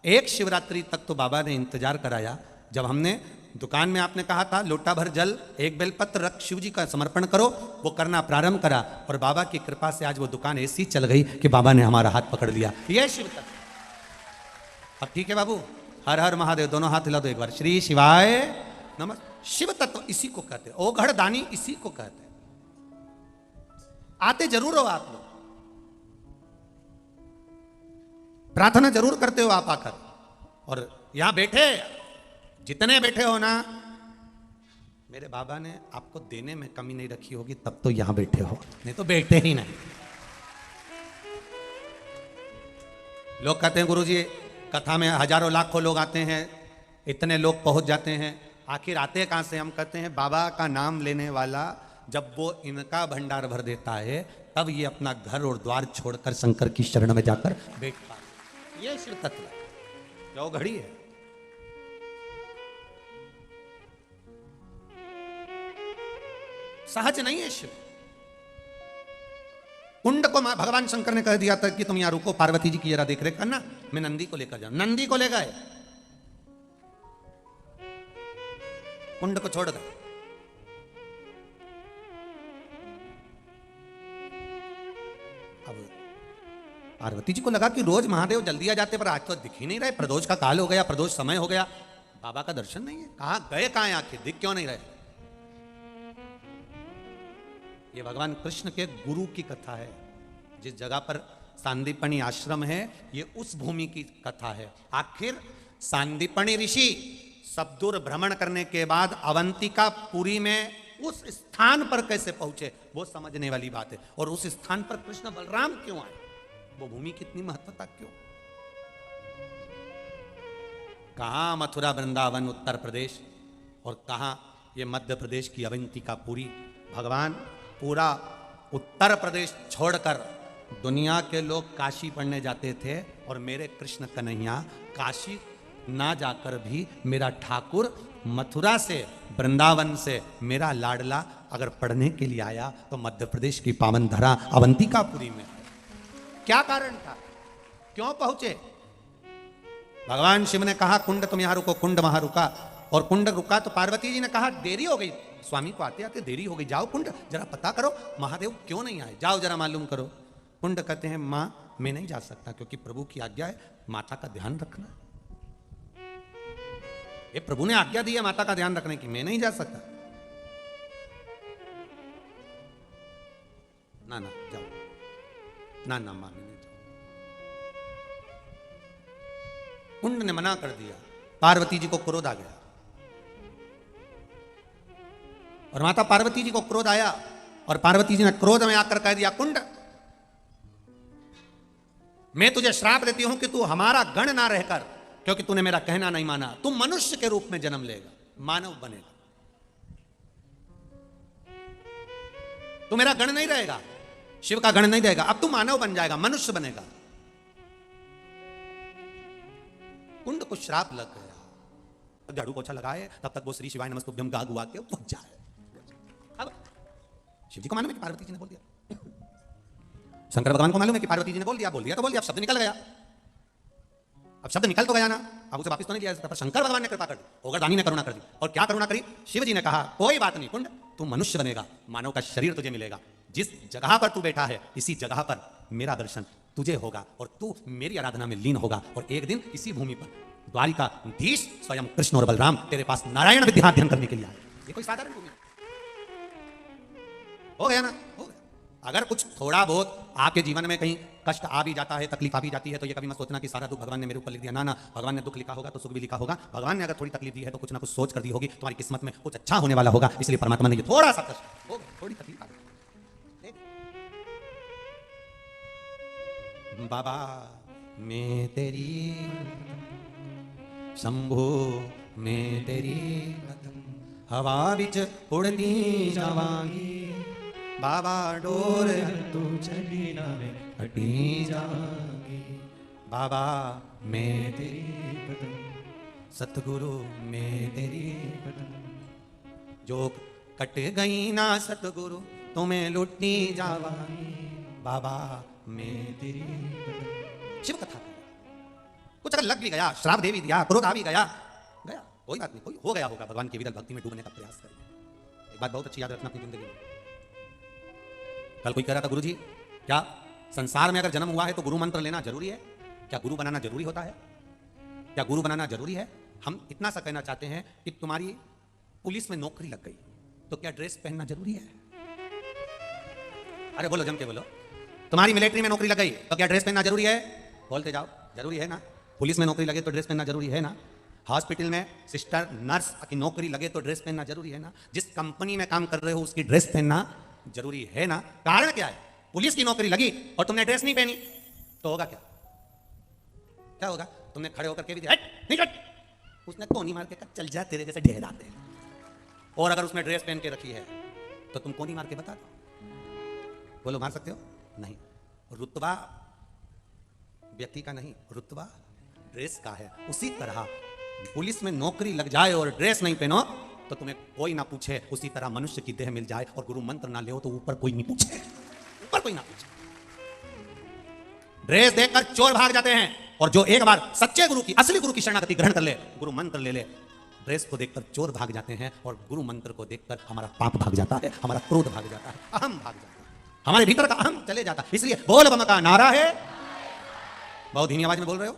एक शिवरात्रि तक तो बाबा ने इंतजार कराया। जब हमने दुकान में, आपने कहा था लोटा भर जल एक बेलपत्र रख शिव जी का समर्पण करो, वो करना प्रारंभ करा, और बाबा की कृपा से आज वो दुकान ऐसी चल गई कि बाबा ने हमारा हाथ पकड़ लिया। ये शिव तत्व। अब ठीक है बाबू, हर हर महादेव, दोनों हाथ हिला दो एक बार। श्री शिवाय नमः। शिव तत्व इसी को कहते हैं, ओघड़ दानी इसी को कहते हैं। आते जरूर हो आप लोग, प्रार्थना जरूर करते हो आप आकर, और यहां बैठे जितने बैठे हो ना, मेरे बाबा ने आपको देने में कमी नहीं रखी होगी, तब तो यहां बैठे हो, नहीं तो बैठे ही नहीं। लोग कहते हैं गुरुजी कथा में हजारों लाखों लोग आते हैं, इतने लोग पहुंच जाते हैं, आखिर आते कहां से? हम कहते हैं बाबा का नाम लेने वाला जब वो इनका भंडार भर देता है, तब ये अपना घर और द्वार छोड़कर शंकर की शरण में जाकर बैठता है। ये शिव तत्व है, जो घड़ी है। सहज नहीं है शिव। कुंड को भगवान शंकर ने कह दिया था कि तुम यहां रुको, पार्वती जी की जरा देख रेख करना, मैं नंदी को लेकर जाऊं। नंदी को ले गए, कुंड को छोड़ दे। अब पार्वती जी को लगा कि रोज महादेव जल्दी आ जाते, पर आज तो दिख ही नहीं रहे, प्रदोष का काल हो गया, प्रदोष समय हो गया, बाबा का दर्शन नहीं है, कहां गए, कहां है आखिर, दिख क्यों नहीं रहे? ये भगवान कृष्ण के गुरु की कथा है। जिस जगह पर सांदीपनी आश्रम है, ये उस भूमि की कथा है। आखिर सांदीपनी ऋषि सब दूर भ्रमण करने के बाद अवंतिकापुरी में उस स्थान पर कैसे पहुंचे, वो समझने वाली बात है। और उस स्थान पर कृष्ण बलराम क्यों आए, वो भूमि कितनी महत्वता क्यों? कहां मथुरा वृंदावन उत्तर प्रदेश, और कहां ये मध्य प्रदेश की अवंतिकापुरी। भगवान पूरा उत्तर प्रदेश छोड़कर दुनिया के लोग काशी पढ़ने जाते थे, और मेरे कृष्ण कन्हैया काशी ना जाकर भी मेरा ठाकुर मथुरा से, वृंदावन से मेरा लाडला अगर पढ़ने के लिए आया तो मध्य प्रदेश की पावन धरा अवंतिकापुरी में। क्या कारण था, क्यों पहुंचे? भगवान शिव ने कहा कुंड तुम यहां रुको, कुंड वहां रुका, और कुंड रुका तो पार्वती जी ने कहा देरी हो गई, स्वामी को आते आते देरी हो गई, जाओ कुंड जरा पता करो महादेव क्यों नहीं आए, जाओ जरा मालूम करो। कुंड कहते हैं मां मैं नहीं जा सकता, क्योंकि प्रभु की आज्ञा है माता का ध्यान रखना। ये प्रभु ने आज्ञा दी है माता का ध्यान रखने की, मैं नहीं जा सकता। ना ना जाओ, ना ना मामी नहीं जाओ। कुंड ने मना कर दिया, पार्वती जी को क्रोध आ गया और माता पार्वती जी को क्रोध आया और पार्वती जी ने क्रोध में आकर कह दिया, कुंड मैं तुझे श्राप देती हूं कि तू हमारा गण ना रहकर, क्योंकि तूने मेरा कहना नहीं माना, तू मनुष्य के रूप में जन्म लेगा, मानव बनेगा, तू मेरा गण नहीं रहेगा, शिव का गण नहीं रहेगा, अब तू मानव बन जाएगा, मनुष्य बनेगा। कुंड को श्राप लग गया, झाड़ू पोछा लगाए, तब तक वो श्री शिवाय नमस्तुभ्यम गा गुआ के पहुंच जाए। अब शिव जी को मालूम है कि पार्वती जी ने बोल दिया, शंकर भगवान को मालूम है कि पार्वती जी ने बोल दिया तो बोल दिया, अब शब्द निकल गया, अब शब्द निकल तो गया ना, अब उसे वापस तो नहीं दिया, पर शंकर भगवान ने कृपा कर दी, ओगरदानी ने करुणा कर दी। और क्या करुणा करी? शिव जी ने कहा, कोई बात नहीं कुंड, तू मनुष्य बनेगा, मानव का शरीर तुझे मिलेगा, जिस जगह पर तू बैठा है इसी जगह पर मेरा दर्शन तुझे होगा और तू मेरी आराधना में लीन होगा, और एक दिन इसी भूमि पर द्वारिकाधीश स्वयं कृष्ण और बलराम तेरे पास नारायण विद्या अध्ययन करने के लिए आए। ये कोई साधारण भूमि हो गया ना? हो गया। अगर कुछ थोड़ा बहुत आपके जीवन में कहीं कष्ट आ भी जाता है, तकलीफ आ भी जाती है, तो ये कभी मत सोचना कि सारा दुख भगवान ने मेरे ऊपर लिख दिया। ना ना, भगवान ने दुख लिखा होगा तो सुख भी लिखा होगा। भगवान ने अगर थोड़ी तकलीफ दी है तो कुछ ना कुछ सोच कर दी होगी, तुम्हारी किस्मत में कुछ अच्छा होने वाला होगा, इसलिए परमात्मा ने ये थोड़ा सा कष्ट हो गया, थोड़ी तकलीफ आ गई। बाबा मैं तेरी शंभो मैं तेरी हवा बिच उड़ती जावांगी, बाबा डोर तू चली ना वे हटी जावांगी, बाबा मैं तेरी कदम सतगुरु मैं तेरी कदम, जो कट गई ना सतगुरु तुम्हें लुटनी जावांगी, बाबा मैं तेरी कदम। शिव कथा कुछ अगर लग भी गया, श्राप दे भी दिया, क्रोध आ भी गया, कोई बात नहीं, कोई हो गया होगा, भगवान की विरल भक्ति में डूबने का प्रयास करेंगे। एक बात बहुत अच्छी याद रखना अपनी जिंदगी में। कल कोई कह रहा था, गुरु जी क्या संसार में अगर जन्म हुआ है तो गुरु मंत्र लेना जरूरी है? क्या गुरु बनाना जरूरी होता है? क्या गुरु बनाना जरूरी है? हम इतना सा कहना चाहते हैं कि तुम्हारी पुलिस में नौकरी लग गई तो क्या ड्रेस पहनना जरूरी है? अरे बोलो, जम के बोलो। तुम्हारी मिलिट्री में नौकरी लग गई तो क्या ड्रेस पहनना जरूरी है? बोलते जाओ, जरूरी है ना। पुलिस में नौकरी लगे तो ड्रेस पहनना जरूरी है ना। हॉस्पिटल में सिस्टर नर्स की नौकरी लगे तो ड्रेस पहनना जरूरी है ना। जिस कंपनी में काम कर रहे हो उसकी ड्रेस पहनना जरूरी है ना। कारण क्या है? पुलिस की नौकरी लगी और तुमने ड्रेस नहीं पहनी तो होगा क्या? क्या होगा? तुमने खड़े होकर के भी दिया, नहीं कट, उसने कोनी मार के कहा चल जा, तेरे जैसे ढेर आते हैं। और अगर उसने ड्रेस पहन के रखी है तो तुम कोनी मार के बता दो। बोलो, मार सकते हो? नहीं। रुतबा व्यक्ति का नहीं, रुतबा ड्रेस का है। उसी तरह पुलिस में नौकरी लग जाए और ड्रेस नहीं पहनो तो तुम्हें कोई ना पूछे, उसी तरह मनुष्य की देह मिल जाए और गुरु मंत्र ना ले तो ऊपर कोई नहीं पूछे, ऊपर कोई ना पूछे। ड्रेस देखकर चोर भाग जाते हैं और जो एक बार सच्चे गुरु की, असली गुरु की शरणागति ग्रहण कर ले, गुरु मंत्र ले ले, ड्रेस को देखकर चोर भाग जाते हैं और गुरु मंत्र को देखकर हमारा पाप भाग जाता है, हमारा क्रोध भाग जाता है, अहम भाग जाता है, हमारे भीतर का अहम चले जाता है। इसलिए बोल बम का नारा है। बहुत धीमी आवाज में बोल रहे हो।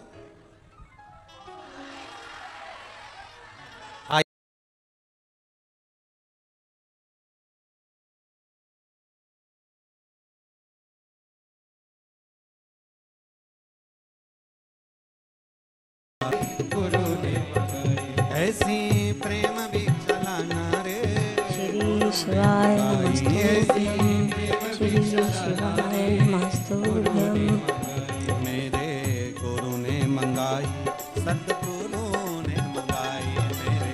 ऐसी प्रेम भी चलाना रे, श्री शिवाय नमस्तुभ्यं, श्री शिवाय नमस्तुभ्यं। मेरे गुरु ने मंगाई, सतगुरु ने मंगाई, मेरे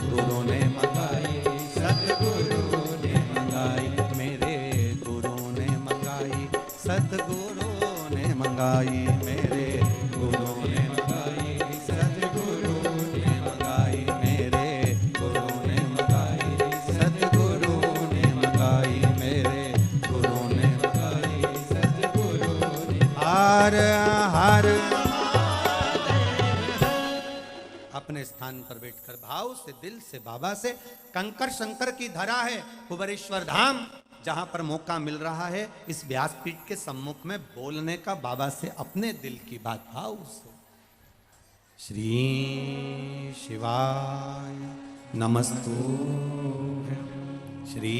गुरु ने मंगाई, सतगुरु ने मंगाई, मेरे गुरु ने मंगाई, सतगुरु ने मंगाई, मेरे गुरु ने मंगाई, सतगुरु ने मंगाई, मेरे गुरु ने मंगाई, सतगुरु ने मंगाई, मेरे गुरु ने मंगाई, सतगुरु ने। हर हर अपने स्थान पर बैठकर भाव से, दिल से बाबा से, कंकर शंकर की धरा है कुबेरेश्वर धाम, जहां पर मौका मिल रहा है इस व्यासपीठ के सम्मुख में बोलने का, बाबा से अपने दिल की बात भाव से। श्री शिवाय नमस्तुभ्यं, श्री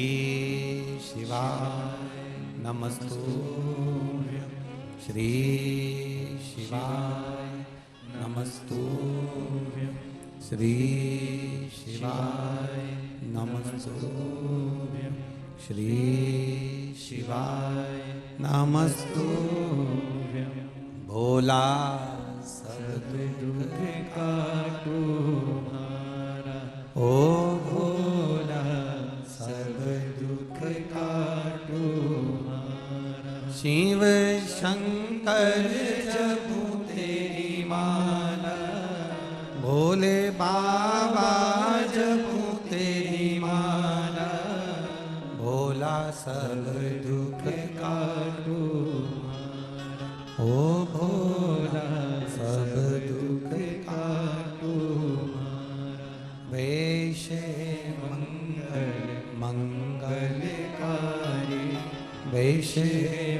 शिवाय नमस्तुभ्यं श्री शिवाय नमस्तुभ्यं श्री शिवाय नमस्तुभ्यं श्री शिवाय नमस्तुभ्यं भोला सब दुख काटो हमारा ओ भोला सब दुख काटो हमारा शिव शंकर जपू तेरी माला भोले बाबा जपू तेरी माला भोला सब दुख काटो हमारा ओ भोला सब दुख काटो हमारा वैशे मंगल मंगलकारी वैशे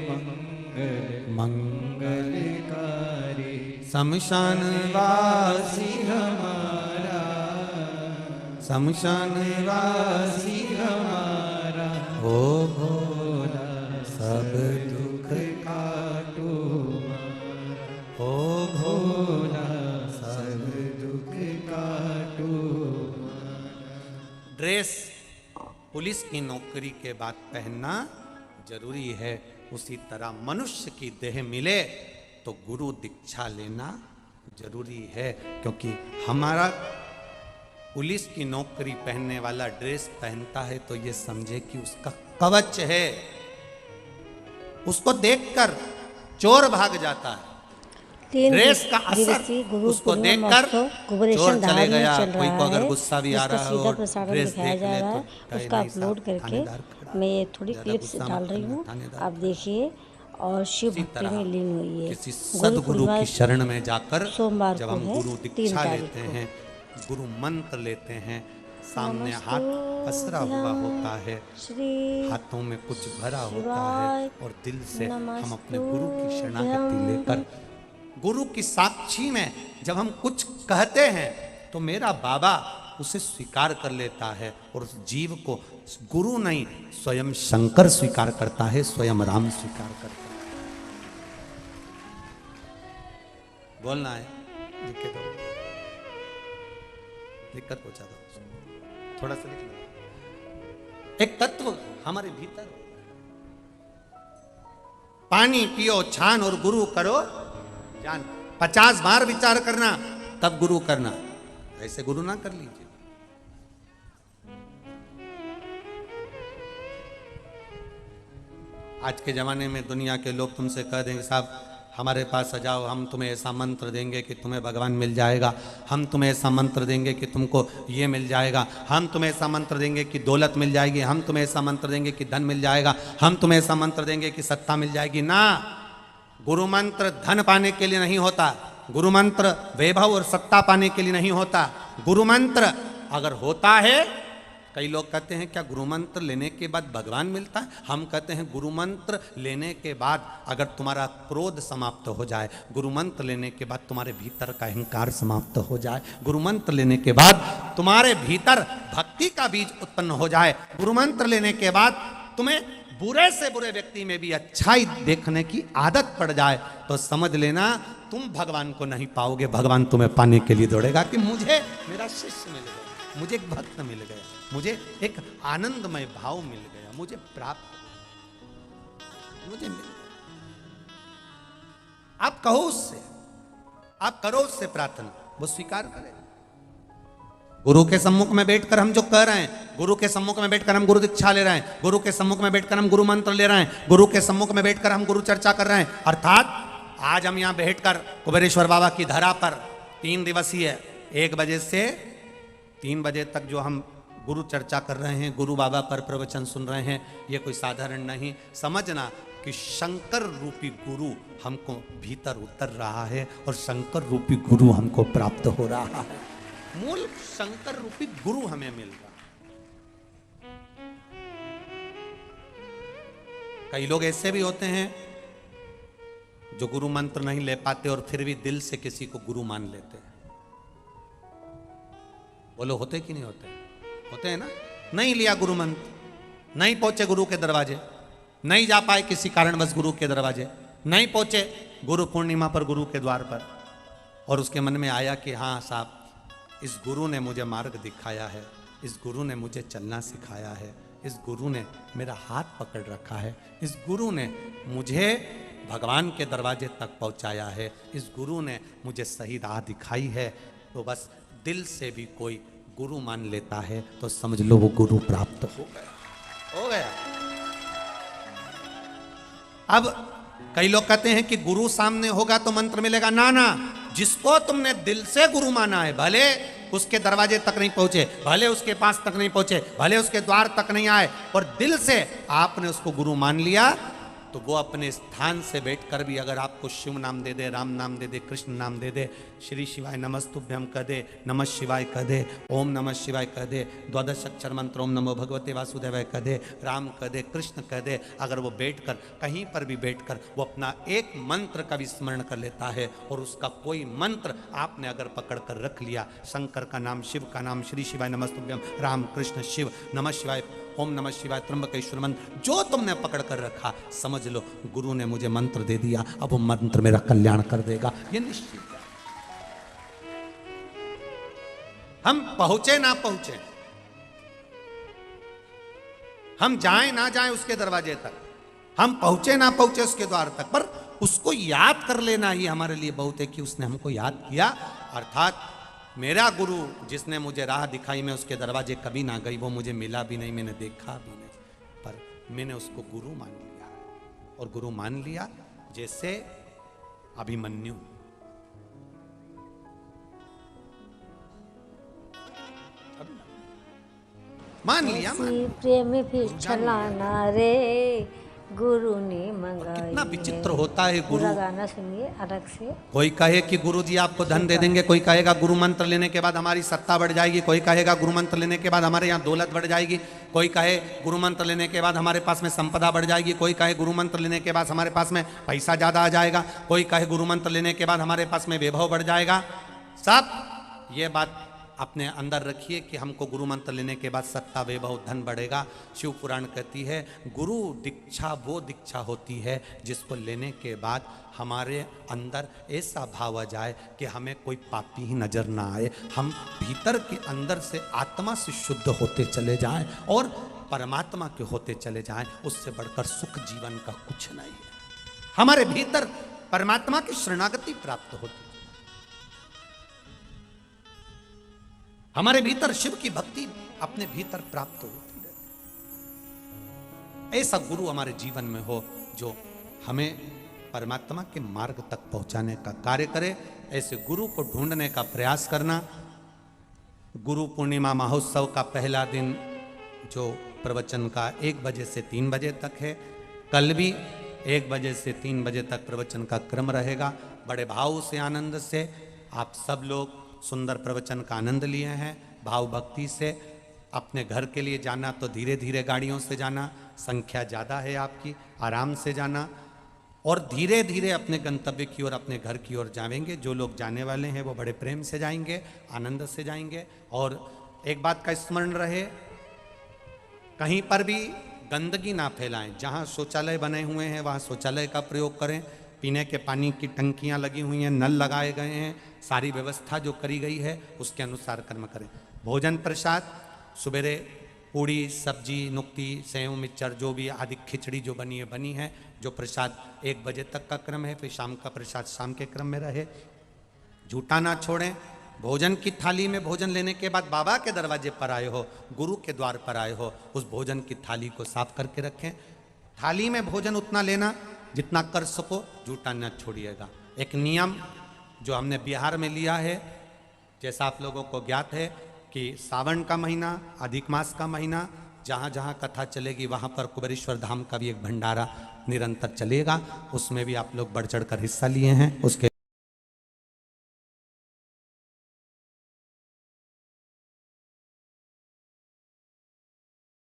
मंगल मंगलकारी शमशान वासी हमारा शमशान वासी हमारा ओ भोला सब दुख काटो हमारा ओ भोला सब दुख काटो हमारा। ड्रेस पुलिस की नौकरी के बाद पहनना जरूरी है, उसी तरह मनुष्य की देह मिले तो गुरु दीक्षा लेना जरूरी है, क्योंकि हमारा पुलिस की नौकरी पहनने वाला ड्रेस पहनता है तो ये समझे कि उसका कवच है, उसको देखकर चोर भाग जाता है। ड्रेस का असर उसको देखकर चोर चले गया। कोई को अगर गुस्सा भी आ रहा है और ड्रेस देख ले तो उसका अपलोड करके मैं थोड़ी क्लिप्स डाल रही हूँ, आप देखिए। और शिव भक्ति में लीन हुई है। किसी सदगुरु की शरण में जाकर सोमवार जब को हम है, गुरु 3 दीक्षा तारीख लेते को। हैं, गुरु मंत्र लेते हैं, सामने हाथ पसरा हुआ होता है, श्री हाथों में कुछ भरा होता है शिवाय और दिल से हम अपने नमस्तुभ्यं। गुरु की शरणागति लेकर गुरु की साक्षी में जब हम कुछ कहते हैं तो मेरा बाबा उसे स्वीकार कर लेता है और उस जीव को गुरु नहीं स्वयं शंकर स्वीकार करता है, स्वयं राम स्वीकार करता है। बोलना है, लिख के दो, दिक्कत पहुंचा दो, थोड़ा सा लिख लो। एक तत्व हमारे भीतर, पानी पियो छान और गुरु करो जान। 50 बार विचार करना तब गुरु करना, ऐसे गुरु ना कर लीजिए। आज के जमाने में दुनिया के लोग तुमसे कह देंगे साहब हमारे पास आ जाओ, हम तुम्हें ऐसा मंत्र देंगे कि तुम्हें भगवान मिल जाएगा, हम तुम्हें ऐसा मंत्र देंगे कि तुमको ये मिल जाएगा, हम तुम्हें ऐसा मंत्र देंगे कि दौलत मिल जाएगी, हम तुम्हें ऐसा मंत्र देंगे कि धन मिल जाएगा, हम तुम्हें ऐसा मंत्र देंगे कि सत्ता मिल जाएगी। ना, गुरु मंत्र धन पाने के लिए नहीं होता, गुरु मंत्र वैभव और सत्ता पाने के लिए नहीं होता। गुरु मंत्र अगर होता है, कई लोग कहते हैं क्या गुरु मंत्र लेने के बाद भगवान मिलता है? हम कहते हैं गुरु मंत्र लेने के बाद अगर तुम्हारा क्रोध समाप्त हो जाए, गुरु मंत्र लेने के बाद तुम्हारे भीतर का अहंकार समाप्त हो जाए, गुरु मंत्र लेने के बाद तुम्हारे भीतर भक्ति का बीज उत्पन्न हो जाए, गुरु मंत्र लेने के बाद तुम्हें बुरे से बुरे व्यक्ति में भी अच्छाई देखने की आदत पड़ जाए, तो समझ लेना तुम भगवान को नहीं पाओगे, भगवान तुम्हें पाने के लिए दौड़ेगा कि मुझे मेरा शिष्य मिल गया, मुझे एक भक्त मिल गया, मुझे एक आनंदमय भाव मिल गया, मुझे प्राप्त, मुझे मिल गया। आप कहो उससे, आप करो उससे प्रार्थना, वो स्वीकार करे। गुरु के सम्मुख में बैठकर हम जो कह रहे हैं, गुरु के सम्मुख में बैठकर हम गुरु दीक्षा ले रहे हैं, गुरु के सम्मुख में बैठकर हम गुरु मंत्र ले रहे हैं, गुरु के सम्मुख में बैठकर हम गुरु चर्चा कर रहे हैं। अर्थात आज हम यहाँ बैठकर कुबेरेश्वर बाबा की धरा पर 3 दिवसीय 1 बजे से 3 बजे तक जो हम गुरु चर्चा कर रहे हैं, गुरु बाबा पर प्रवचन सुन रहे हैं, ये कोई साधारण नहीं। समझना कि शंकर रूपी गुरु हमको भीतर उतर रहा है और शंकर रूपी गुरु हमको प्राप्त हो रहा है। मूल शंकर रूपी गुरु हमें मिल रहा। कई लोग ऐसे भी होते हैं जो गुरु मंत्र नहीं ले पाते और फिर भी दिल से किसी को गुरु मान लेते हैं। बोलो होते कि नहीं होते? होते हैं ना। नहीं लिया गुरु मंत्र, नहीं पहुंचे गुरु के दरवाजे, नहीं जा पाए किसी कारणवश गुरु के दरवाजे, नहीं पहुंचे गुरु पूर्णिमा पर गुरु के द्वार पर, और उसके मन में आया कि हाँ साहब, इस गुरु ने मुझे मार्ग दिखाया है, इस गुरु ने मुझे चलना सिखाया है, इस गुरु ने मेरा हाथ पकड़ रखा है, इस गुरु ने मुझे भगवान के दरवाजे तक पहुंचाया है, इस गुरु ने मुझे सही राह दिखाई है। तो बस दिल से भी कोई गुरु मान लेता है तो समझ लो वो गुरु प्राप्त हो गया, हो गया। अब कई लोग कहते हैं कि गुरु सामने होगा तो मंत्र मिलेगा। ना ना, जिसको तुमने दिल से गुरु माना है, भले उसके दरवाजे तक नहीं पहुंचे, भले उसके पास तक नहीं पहुंचे, भले उसके द्वार तक नहीं आए, और दिल से आपने उसको गुरु मान लिया, तो वो अपने स्थान से बैठकर भी अगर आपको शिव नाम दे दे, राम नाम दे दे, कृष्ण नाम दे दे, श्री शिवाय नमस्तुभ्यम कह दे, नमः शिवाय कह दे, ओम नमः शिवाय कह दे, द्वादश अक्षर मंत्र ओम नमो भगवते वासुदेवाय कह दे, राम कह दे, कृष्ण कह दे, अगर वो बैठकर कहीं पर भी बैठकर वो अपना एक मंत्र का भी स्मरण कर लेता है, और उसका कोई मंत्र आपने अगर पकड़ कर रख लिया, शंकर का नाम, शिव का नाम, श्री शिवाय नमस्तुभ्यम, राम कृष्ण शिव, नमः शिवाय, ओम नमः शिवाय, त्र्यंबकेश्वर मंत्र जो तुमने पकड़ कर रखा, समझ लो गुरु ने मुझे मंत्र दे दिया, अब वो मंत्र मेरा कल्याण कर देगा, ये निश्चित है। हम पहुंचे ना पहुंचे, हम जाएं ना जाएं उसके दरवाजे तक, हम पहुंचे ना पहुंचे उसके द्वार तक, पर उसको याद कर लेना ही हमारे लिए बहुत है कि उसने हमको याद किया। अर्थात मेरा गुरु जिसने मुझे राह दिखाई, मैं उसके दरवाजे कभी ना गई, वो मुझे मिला भी नहीं, मैंने देखा भी नहीं, पर मैंने उसको गुरु मान लिया, और गुरु मान लिया जैसे अभिमन्यु। मान लिया, प्रेम भी छलाना रे गुरु ने मंगाई। कितना विचित्र होता है गुरु। गाना सुनिए अलग से। कोई कहे कि गुरु जी आपको धन दे देंगे, कोई कहेगा गुरु मंत्र लेने के बाद हमारी सत्ता बढ़ जाएगी, कोई कहेगा गुरु मंत्र लेने के बाद हमारे यहाँ दौलत बढ़ जाएगी, कोई कहे गुरु मंत्र लेने के बाद हमारे पास में संपदा बढ़ जाएगी, कोई कहे गुरु मंत्र लेने के बाद हमारे पास में पैसा ज़्यादा आ जाएगा, कोई कहे गुरु मंत्र लेने के बाद हमारे पास में वैभव बढ़ जाएगा। सब ये बात अपने अंदर रखिए कि हमको गुरु मंत्र लेने के बाद सत्ता वैभव धन बढ़ेगा। शिव पुराण कहती है गुरु दीक्षा वो दीक्षा होती है जिसको लेने के बाद हमारे अंदर ऐसा भाव आ जाए कि हमें कोई पापी ही नजर ना आए, हम भीतर के अंदर से आत्मा से शुद्ध होते चले जाएं और परमात्मा के होते चले जाएं। उससे बढ़कर सुख जीवन का कुछ नहीं है। हमारे भीतर परमात्मा की शरणागति प्राप्त होती, हमारे भीतर शिव की भक्ति अपने भीतर प्राप्त होती रहती। ऐसा गुरु हमारे जीवन में हो जो हमें परमात्मा के मार्ग तक पहुंचाने का कार्य करे। ऐसे गुरु को ढूंढने का प्रयास करना। गुरु पूर्णिमा महोत्सव का पहला दिन जो प्रवचन का 1 बजे से 3 बजे तक है, कल भी 1 बजे से 3 बजे तक प्रवचन का क्रम रहेगा। बड़े भाव से आनंद से आप सब लोग सुंदर प्रवचन का आनंद लिए हैं। भाव भक्ति से अपने घर के लिए जाना तो धीरे धीरे गाड़ियों से जाना, संख्या ज़्यादा है आपकी, आराम से जाना और धीरे धीरे अपने गंतव्य की ओर, अपने घर की ओर जाएंगे। जो लोग जाने वाले हैं वो बड़े प्रेम से जाएंगे, आनंद से जाएंगे। और एक बात का स्मरण रहे, कहीं पर भी गंदगी ना फैलाएं। जहाँ शौचालय बने हुए हैं वहाँ शौचालय का प्रयोग करें। पीने के पानी की टंकियाँ लगी हुई हैं, नल लगाए गए हैं, सारी व्यवस्था जो करी गई है उसके अनुसार कर्म करें। भोजन प्रसाद सवेरे पूड़ी सब्जी नुक्ति सेव मिक्सचर जो भी आदि खिचड़ी जो बनी है जो प्रसाद 1 बजे तक का क्रम है, फिर शाम का प्रसाद शाम के क्रम में रहे। झूठा ना छोड़ें। भोजन की थाली में भोजन लेने के बाद बाबा के दरवाजे पर आए हो, गुरु के द्वार पर आए हो, उस भोजन की थाली को साफ करके रखें। थाली में भोजन उतना लेना जितना कर सको, झूठा न छोड़िएगा। एक नियम जो हमने बिहार में लिया है, जैसा आप लोगों को ज्ञात है कि सावन का महीना, अधिक मास का महीना, जहाँ जहाँ कथा चलेगी वहाँ पर कुबेरेश्वर धाम का भी एक भंडारा निरंतर चलेगा। उसमें भी आप लोग बढ़ चढ़ कर हिस्सा लिए हैं। उसके